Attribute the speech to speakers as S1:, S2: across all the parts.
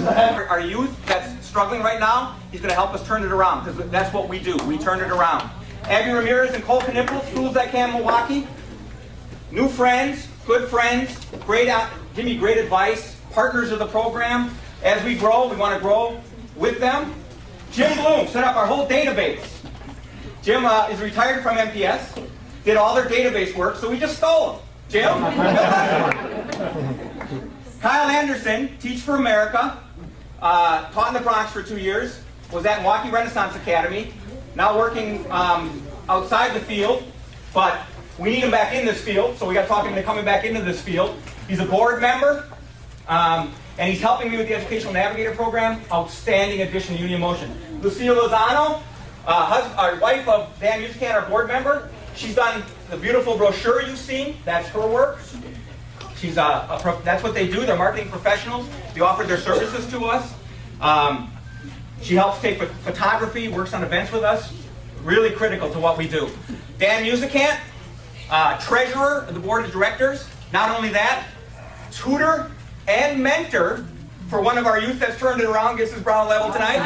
S1: Our youth that's struggling right now, he's going to help us turn it around, because that's what we do. We turn it around. Abby Ramirez and Cole Knippel, Schools That Can Milwaukee. New friends, good friends, give me great advice, partners of the program. As we grow, we want to grow with them. Jim Bloom set up our whole database. Jim is retired from MPS, did all their database work, so we just stole him. Jim? Kyle Anderson, Teach for America, taught in the Bronx for 2 years, was at Milwaukee Renaissance Academy, now working outside the field, but we need him back in this field, so we got to talk him into coming back into this field. He's a board member, and he's helping me with the Educational Navigator Program. Outstanding addition to Union Motion. Lucille Lozano, our wife of Dan Musicant, our board member. She's done the beautiful brochure you've seen. That's her work. She's that's what they do. They're marketing professionals. They offer their services to us. She helps take photography, works on events with us. Really critical to what we do. Dan Musicant, treasurer of the board of directors. Not only that, tutor and mentor for one of our youth that's turned it around, gets his brown level tonight.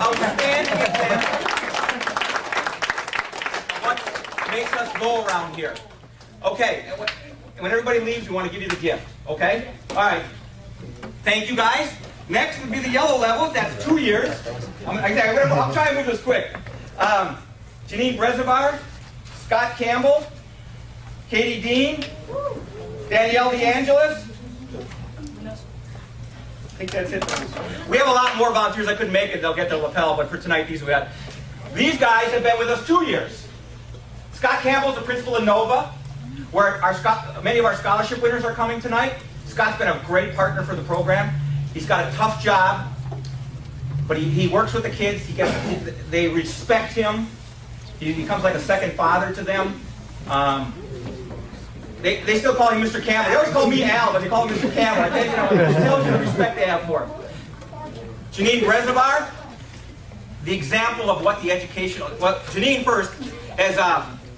S1: Outstanding example. What makes us go around here. Okay, when everybody leaves, we want to give you the gift. Okay? All right. Thank you, guys. Next would be the yellow levels. That's 2 years. I'll try and move this quick. Janine Brezovar, Scott Campbell, Katie Dean, Danielle DeAngelis. I think that's it. We have a lot more volunteers. I couldn't make it. They'll get their lapel, but for tonight, these we had. These guys have been with us 2 years. Scott Campbell is the principal of Nova, where many of our scholarship winners are coming tonight. Scott's been a great partner for the program. He's got a tough job, but he works with the kids. They respect him. He becomes like a second father to them. They still call him Mr. Campbell. They always call me Al, but they call him Mr. Campbell. I think, it tells you the respect they have for him. Janine Brezovar, the example of what the educational... Well, Janine first,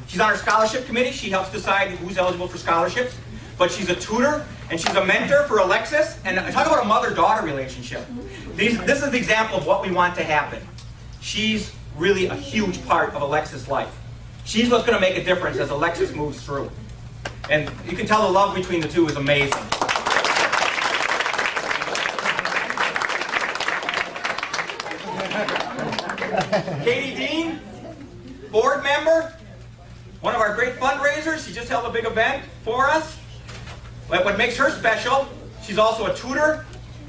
S1: she's on our scholarship committee. She helps decide who's eligible for scholarships. But she's a tutor, and she's a mentor for Alexis. And talk about a mother-daughter relationship. This is the example of what we want to happen. She's really a huge part of Alexis' life. She's what's going to make a difference as Alexis moves through. And you can tell the love between the two is amazing. Katie Dean, board member, one of our great fundraisers. She just held a big event for us. What makes her special, she's also a tutor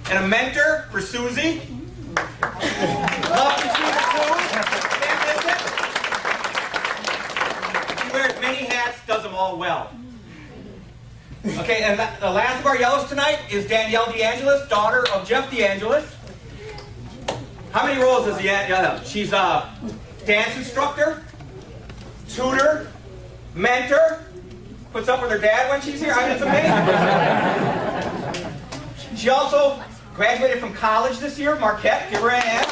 S1: and a mentor for Susie. Love to see the two. Can't miss it. She wears many hats, does them all well. Okay, and the last of our yellows tonight is Danielle DeAngelis, daughter of Jeff DeAngelis. How many roles does Danielle have? She's a dance instructor, tutor, mentor, puts up with her dad when she's here. I mean, it's amazing. She also graduated from college this year, Marquette. Give her a hand.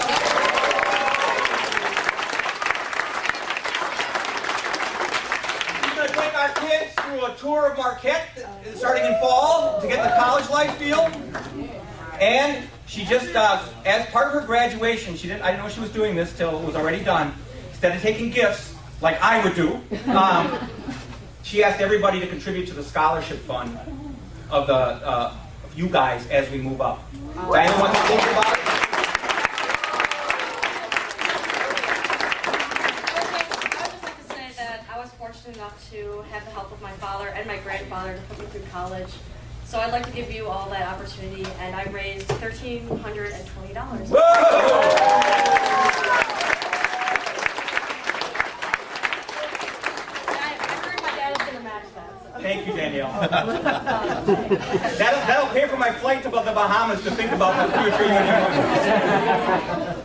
S1: Our kids through a tour of Marquette starting in fall to get the college life feel. And she just, as part of her graduation, I didn't know she was doing this till it was already done. Instead of taking gifts, like I would do, she asked everybody to contribute to the scholarship fund of you guys as we move up. Diana wants to think about it?
S2: Enough to have the help of my father and my grandfather to put me through college. So I'd like to give you all that opportunity, and I raised $1,320.
S1: Whoa!
S2: I heard my dad is going to match that. So.
S1: Thank you, Danielle. That'll pay for my flight to the Bahamas to think about the future.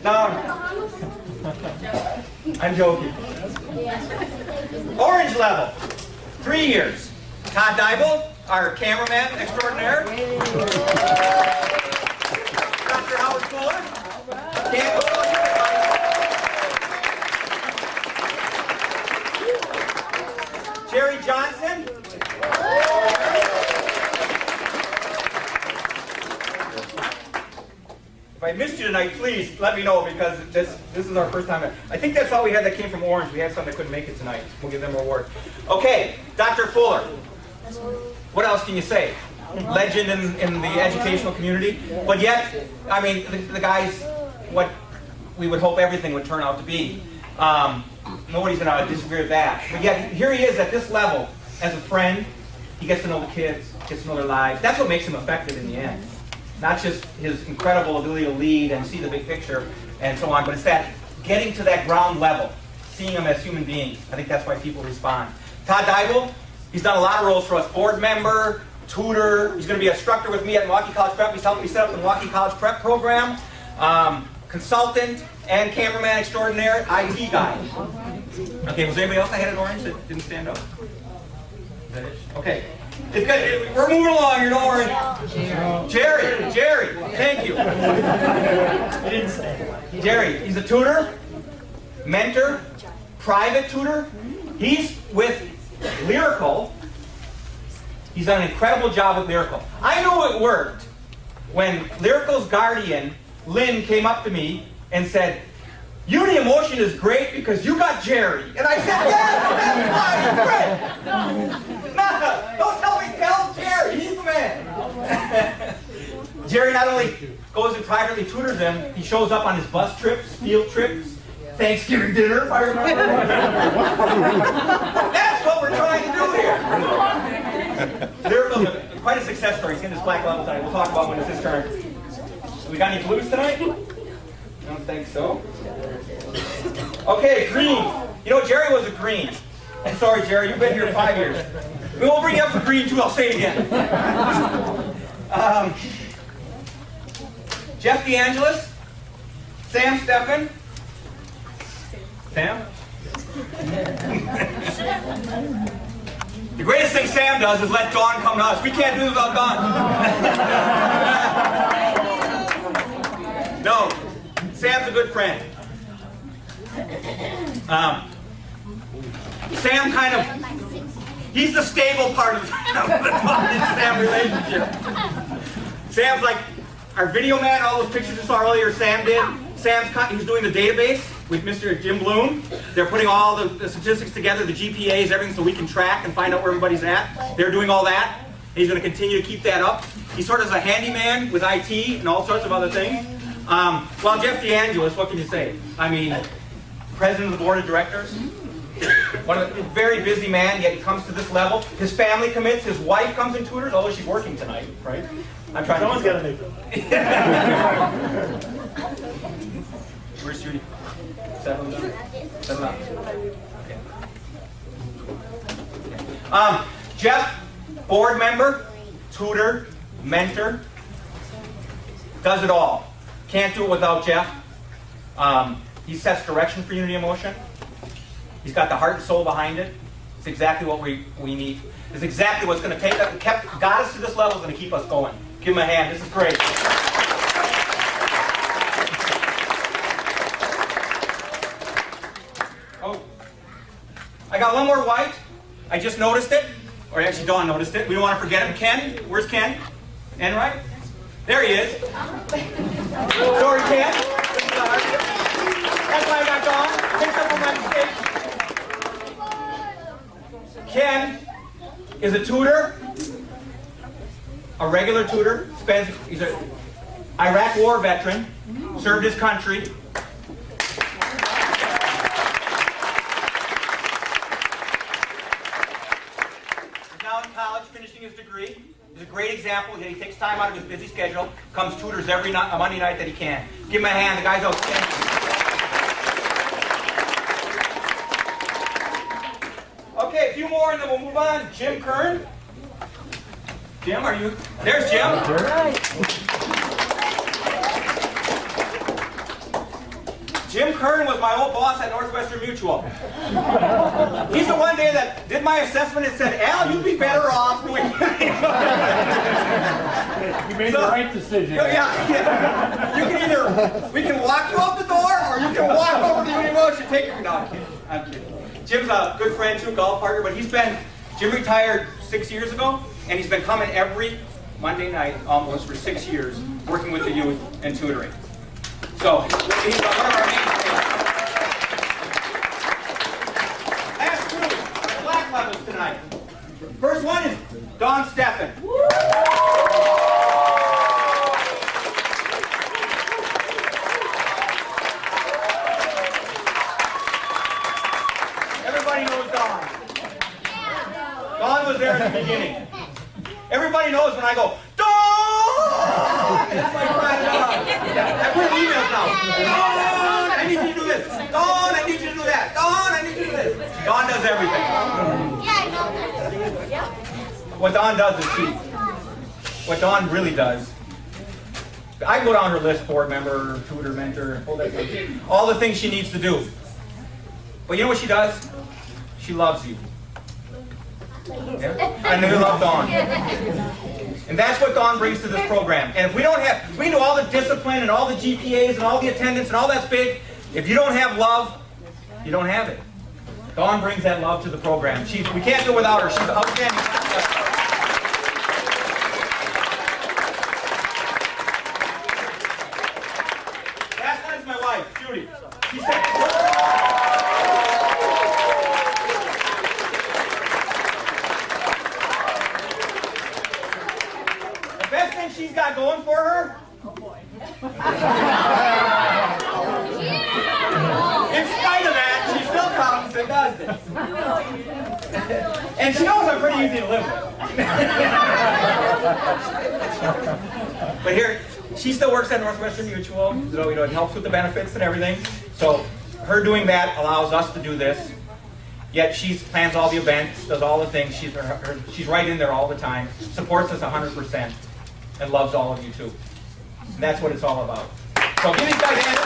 S1: No, I'm joking. Orange level, 3 years. Todd Dybel, our cameraman extraordinaire. Dr. Howard Fuller. Jerry Johnson. If I missed you tonight, please let me know, because this is our first time. I think that's all we had that came from Orange. We had some that couldn't make it tonight. We'll give them an award. Okay, Dr. Fuller. What else can you say? Legend in the educational community. But yet, I mean, the guy's what we would hope everything would turn out to be. Nobody's going to disagree with that. But yet, here he is at this level as a friend. He gets to know the kids, gets to know their lives. That's what makes him effective in the end. Not just his incredible ability to lead and see the big picture and so on, but it's that getting to that ground level, seeing them as human beings. I think that's why people respond. Todd Dybel, he's done a lot of roles for us. Board member, tutor. He's going to be an instructor with me at Milwaukee College Prep. He's helping me set up the Milwaukee College Prep program. Consultant and cameraman extraordinaire, IT guy. Okay, was anybody else that had an orange that didn't stand up? Is that it? Okay. It's good. We're moving along here, don't worry. Jerry, thank you. Jerry, he's a tutor, mentor, private tutor. He's with Lyrical. He's done an incredible job with Lyrical. I know it worked when Lyrical's guardian, Lynn, came up to me and said, Unity Emotion is great because you got Jerry. And I said, yes, that's fine, great. Nah, don't tell Jerry, he's the man. Jerry not only goes and privately tutors them, he shows up on his bus trips, field trips, Thanksgiving dinner, if I remember. That's what we're trying to do here. Lyrical's quite a success story. He's in his black level tonight. We'll talk about when it's his turn. We got any blues tonight? I don't think so. Okay, green. You know, Jerry was a green. I'm sorry, Jerry, you've been here 5 years. We won't bring you up for green, too. I'll say it again. Jeff DeAngelis, Sam Steffen. Sam? The greatest thing Sam does is let Dawn come to us. We can't do this without Dawn. No, Sam's a good friend. Sam kind of, he's the stable part of the Dawn and Sam relationship. Sam's like our video man, all those pictures you saw earlier, Sam did. He's doing the database with Mr. Jim Bloom. They're putting all the statistics together, the GPAs, everything, so we can track and find out where everybody's at. They're doing all that. He's going to continue to keep that up. He sort of is a handyman with IT and all sorts of other things. Well, Jeff DeAngelis, what can you say? I mean, president of the board of directors. One of the very busy man, yet he comes to this level. His family commits. His wife comes and tutors, although she's working tonight, right? I'm trying. Someone's got to make it. Where's Judy? Settle up. Okay. Jeff, board member, tutor, mentor, does it all. Can't do it without Jeff. He sets direction for Unity Emotion. He's got the heart and soul behind it. It's exactly what we need. It's exactly what's going to take us, got us to this level, is going to keep us going. Give him a hand. This is great. Oh, I got one more white. I just noticed it. Or actually, Dawn noticed it. We don't want to forget him. Ken. Where's Ken? Enright? There he is. Sorry, Ken. That's why I got Dawn. Takes up on my mistake. Ken is a tutor, a regular tutor. He's an Iraq War veteran, served his country. He's now in college, finishing his degree. He's a great example. He takes time out of his busy schedule, comes tutors every Monday night that he can. Give him a hand. The guy's outstanding. Okay, a few more and then we'll move on. Jim Kern. Jim, are you? There's Jim. Jim Kern was my old boss at Northwestern Mutual. He's the one day that did my assessment and said, Al, you'd be better off doing
S3: You made the right decision.
S1: Yeah. You can either, we can walk you out the door or you can walk over to Unity Emotion. Take your, no, I'm kidding. Jim's a good friend too, golf partner, but Jim retired 6 years ago, and he's been coming every Monday night almost for 6 years, working with the youth and tutoring. So he's one of our mainstays. Last two, our black levels tonight. First one is Dawn Steffen. Everybody knows Dawn. Dawn was there at the beginning. Everybody knows when I go, Dawn! That's my friend Dawn. I put emails now. Dawn, I need you to do this. Dawn, I need you to do that. Dawn, I need you to do this. Dawn does everything. What Dawn does is what Dawn really does, I can go down her list, board member, tutor, mentor, all the things she needs to do. But you know what she does? She loves you. Yeah? I know you love Dawn. And that's what Dawn brings to this program. And if we don't have, we can do all the discipline and all the GPAs and all the attendance and all that's big. If you don't have love, you don't have it. Dawn brings that love to the program. We can't do it without her. She's outstanding. Last one is my wife, Judy. She said, the best thing she's got going for her, in spite of that, she still comes and does this. And she knows I'm pretty easy to live with. But here, she still works at Northwestern Mutual, so it helps with the benefits and everything. So her doing that allows us to do this. Yet she plans all the events, does all the things. She's right in there all the time, supports us 100%, and loves all of you too. And that's what it's all about. So give these guys a hand.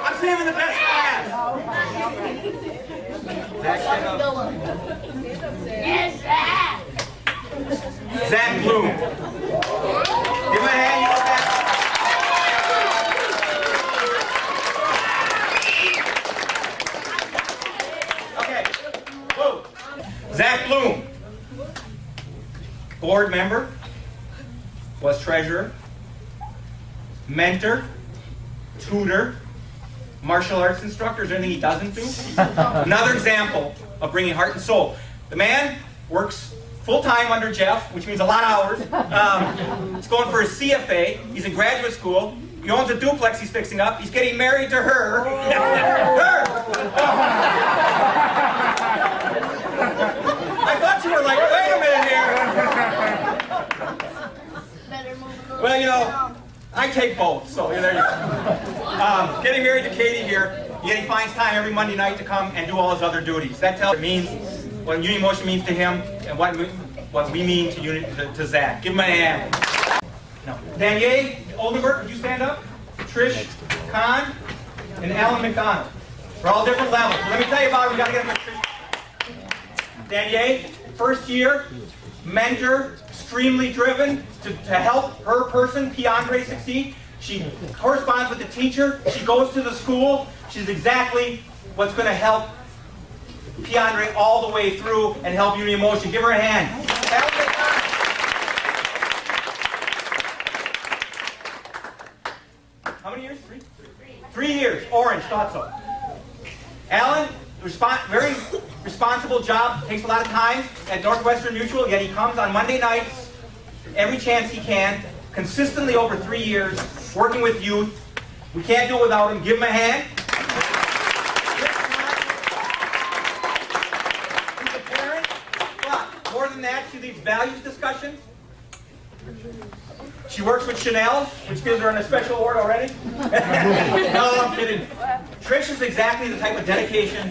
S1: I'm saving the best class. Zach Bloom. Give him a hand, you know that. Okay. Whoa. Zach Bloom. Board member. Was treasurer. Mentor. Tutor. Martial arts instructor. Is there anything he doesn't do? Another example of bringing heart and soul. The man works full-time under Jeff, which means a lot of hours. He's going for his CFA. He's in graduate school. He owns a duplex he's fixing up. He's getting married to her. Her! I thought you were like, wait a minute here. Well, you know, I take both, so there you go. Getting married to Katie here, yet he finds time every Monday night to come and do all his other duties. That tells me it means what Unity Motion means to him and what we mean to Zach. Give him a hand. No. Danielle Oldenburg, would you stand up? Trish Kahn and Alan McDonald. We're all different levels. Let me tell you about it. We got to get them. Danielle, first year, mentor, extremely driven to help her person, Piandre, succeed. She corresponds with the teacher. She goes to the school. She's exactly what's going to help Piandre all the way through and help Unity Motion. Give her a hand. How many years? 3 years. Orange, thought so. Alan, very responsible job, takes a lot of time at Northwestern Mutual, yet he comes on Monday nights, every chance he can, consistently over 3 years, working with youth. We can't do it without him. Give him a hand. He's a parent, but more than that, she leads values discussions. She works with Chanel, which gives her a special award already. No, I'm kidding. Trish is exactly the type of dedication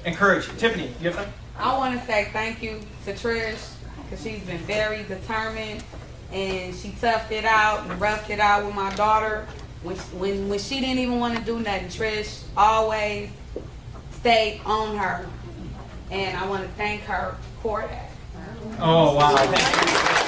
S1: and courage. Tiffany, you have something?
S4: I want to say thank you to Trish because she's been very determined and she toughed it out and roughed it out with my daughter. When she didn't even want to do nothing, Trish always stayed on her. And I want to thank her for that.
S1: Oh, wow. Thank you.